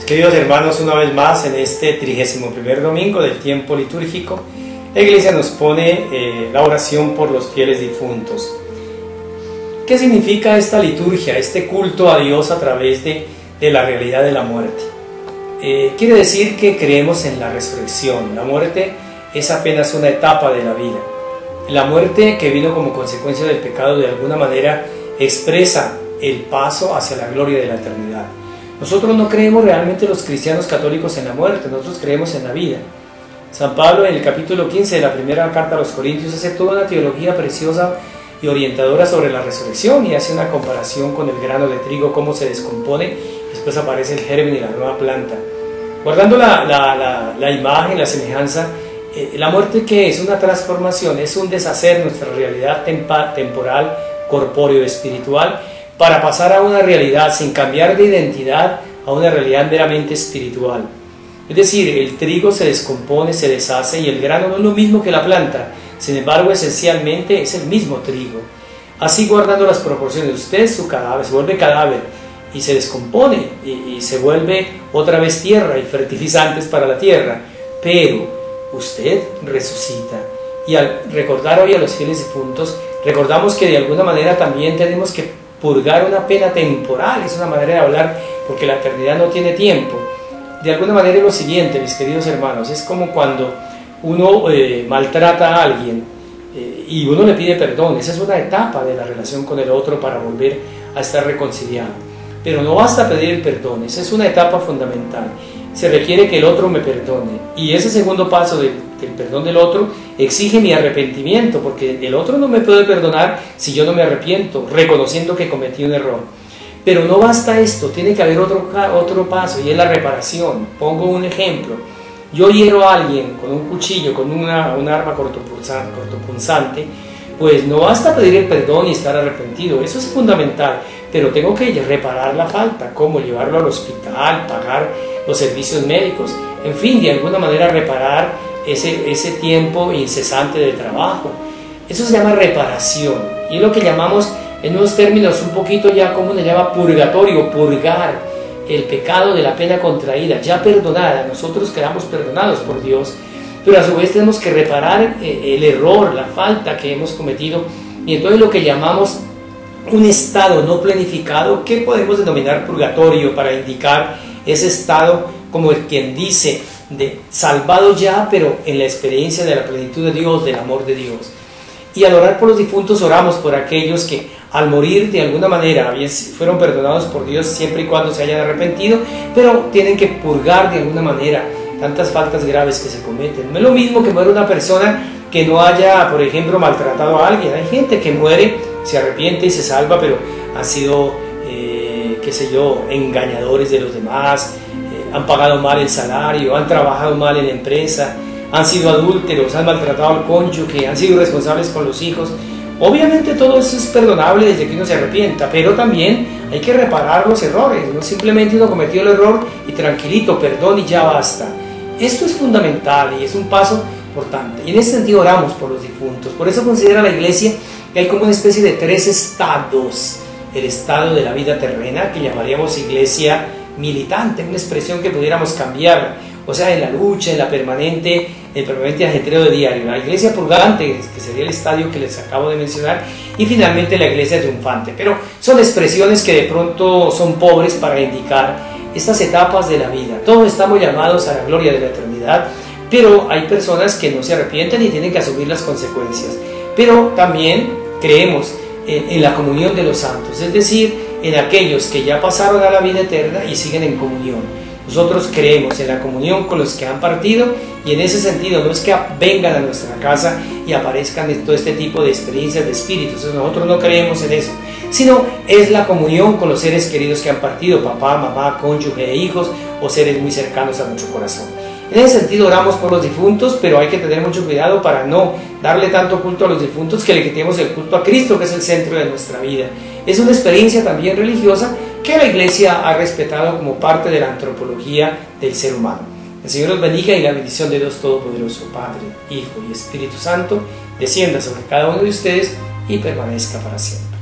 Queridos hermanos, una vez más en este 31º domingo del tiempo litúrgico, la Iglesia nos pone la oración por los fieles difuntos. ¿Qué significa esta liturgia, este culto a Dios a través de la realidad de la muerte? Quiere decir que creemos en la resurrección. La muerte es apenas una etapa de la vida. La muerte, que vino como consecuencia del pecado, de alguna manera expresa el paso hacia la gloria de la eternidad. Nosotros no creemos realmente, los cristianos católicos, en la muerte, nosotros creemos en la vida. San Pablo, en el capítulo 15 de la primera carta a los Corintios, hace toda una teología preciosa y orientadora sobre la resurrección, y hace una comparación con el grano de trigo, cómo se descompone, y después aparece el germen y la nueva planta. Guardando la imagen, la semejanza, la muerte, ¿qué es? Una transformación, es un deshacer nuestra realidad temporal, corpóreo, espiritual, para pasar a una realidad sin cambiar de identidad, a una realidad meramente espiritual. Es decir, el trigo se descompone, se deshace, y el grano no es lo mismo que la planta, sin embargo esencialmente es el mismo trigo. Así, guardando las proporciones, usted, su cadáver, se vuelve cadáver y se descompone y se vuelve otra vez tierra y fertilizantes para la tierra, pero usted resucita. Y al recordar hoy a los fieles difuntos, recordamos que de alguna manera también tenemos que purgar una pena temporal. Es una manera de hablar, porque la eternidad no tiene tiempo. De alguna manera es lo siguiente, mis queridos hermanos, es como cuando uno maltrata a alguien y uno le pide perdón. Esa es una etapa de la relación con el otro para volver a estar reconciliado. Pero no basta pedir el perdón, esa es una etapa fundamental. Se requiere que el otro me perdone, y ese segundo paso del perdón del otro exige mi arrepentimiento, porque el otro no me puede perdonar si yo no me arrepiento, reconociendo que cometí un error. Pero no basta esto, tiene que haber otro paso, y es la reparación. Pongo un ejemplo: yo hiero a alguien con un cuchillo, con un arma cortopunzante, pues no basta pedir el perdón y estar arrepentido, eso es fundamental, pero tengo que reparar la falta. ¿Cómo? Llevarlo al hospital, pagar los servicios médicos, en fin, de alguna manera reparar ese tiempo incesante de trabajo. Eso se llama reparación, y es lo que llamamos, en unos términos un poquito ya común, se llama purgatorio, purgar el pecado de la pena contraída, ya perdonada. Nosotros quedamos perdonados por Dios, pero a su vez tenemos que reparar el error, la falta que hemos cometido, y entonces lo que llamamos un estado no planificado, que podemos denominar purgatorio, para indicar ese estado, como el quien dice, de salvado ya, pero en la experiencia de la plenitud de Dios, del amor de Dios. Y al orar por los difuntos, oramos por aquellos que al morir de alguna manera fueron perdonados por Dios, siempre y cuando se hayan arrepentido, pero tienen que purgar de alguna manera tantas faltas graves que se cometen. No es lo mismo que muere una persona que no haya, por ejemplo, maltratado a alguien. Hay gente que muere, se arrepiente y se salva, pero han sido qué sé yo, engañadores de los demás, han pagado mal el salario, han trabajado mal en la empresa, han sido adúlteros, han maltratado al cónyuge, han sido irresponsables con los hijos. Obviamente todo eso es perdonable desde que uno se arrepienta, pero también hay que reparar los errores, no simplemente uno cometió el error y tranquilito, perdón y ya basta. Esto es fundamental y es un paso importante, y en ese sentido oramos por los difuntos. Por eso considera la Iglesia que hay como una especie de 3 estados: el estado de la vida terrena, que llamaríamos iglesia militante, una expresión que pudiéramos cambiar, o sea, en la lucha, en el permanente ajetreo de diario; la iglesia purgante, que sería el estadio que les acabo de mencionar; y finalmente la iglesia triunfante. Pero son expresiones que de pronto son pobres para indicar estas etapas de la vida. Todos estamos llamados a la gloria de la eternidad, pero hay personas que no se arrepienten y tienen que asumir las consecuencias. Pero también creemos en la comunión de los santos, es decir, en aquellos que ya pasaron a la vida eterna y siguen en comunión. Nosotros creemos en la comunión con los que han partido, y en ese sentido no es que vengan a nuestra casa y aparezcan todo este tipo de experiencias de espíritus. Nosotros no creemos en eso, sino es la comunión con los seres queridos que han partido: papá, mamá, cónyuge e hijos, o seres muy cercanos a nuestro corazón. En ese sentido oramos por los difuntos, pero hay que tener mucho cuidado para no darle tanto culto a los difuntos que le quitemos el culto a Cristo, que es el centro de nuestra vida. Es una experiencia también religiosa que la Iglesia ha respetado como parte de la antropología del ser humano. El Señor los bendiga, y la bendición de Dios Todopoderoso, Padre, Hijo y Espíritu Santo, descienda sobre cada uno de ustedes y permanezca para siempre.